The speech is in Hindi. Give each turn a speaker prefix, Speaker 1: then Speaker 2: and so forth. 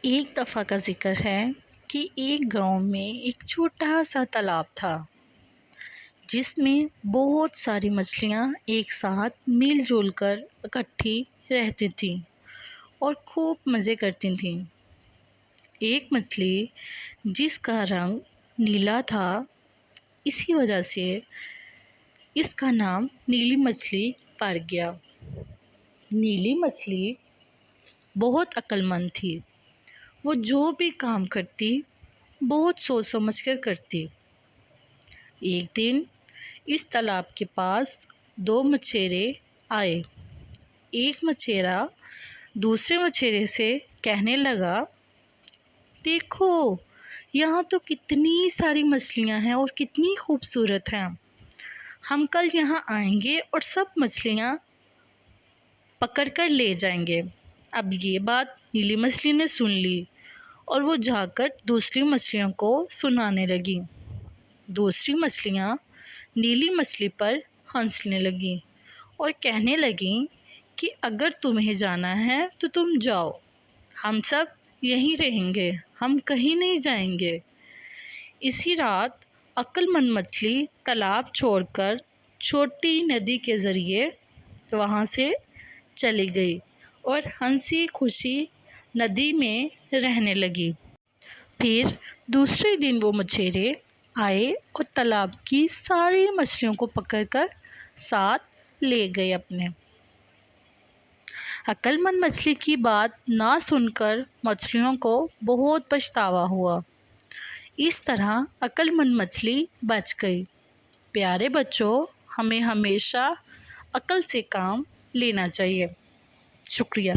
Speaker 1: एक दफ़ा का ज़िक्र है कि एक गांव में एक छोटा सा तालाब था जिसमें बहुत सारी मछलियां एक साथ मिलजुल कर इकट्ठी रहती थीं और खूब मज़े करती थीं। एक मछली जिसका रंग नीला था, इसी वजह से इसका नाम नीली मछली पड़ गया। नीली मछली बहुत अक्लमंद थी। वो जो भी काम करती बहुत सोच समझ कर करती। एक दिन इस तालाब के पास दो मछेरे आए। एक मछेरा दूसरे मछेरे से कहने लगा, देखो यहाँ तो कितनी सारी मछलियाँ हैं और कितनी खूबसूरत हैं। हम कल यहाँ आएंगे और सब मछलियाँ पकड़ कर ले जाएंगे। अब ये बात नीली मछली ने सुन ली और वो जाकर दूसरी मछलियों को सुनाने लगी। दूसरी मछलियाँ नीली मछली पर हंसने लगीं और कहने लगीं कि अगर तुम्हें जाना है तो तुम जाओ, हम सब यहीं रहेंगे, हम कहीं नहीं जाएंगे। इसी रात अक्लमंद मछली तालाब छोड़कर छोटी नदी के ज़रिए वहाँ से चली गई और हंसी खुशी नदी में रहने लगी। फिर दूसरे दिन वो मछेरे आए और तालाब की सारी मछलियों को पकड़कर साथ ले गए अपने। अक्लमंद मछली की बात ना सुनकर मछलियों को बहुत पछतावा हुआ। इस तरह अक्लमंद मछली बच गई। प्यारे बच्चों, हमें हमेशा अक्ल से काम लेना चाहिए। शुक्रिया।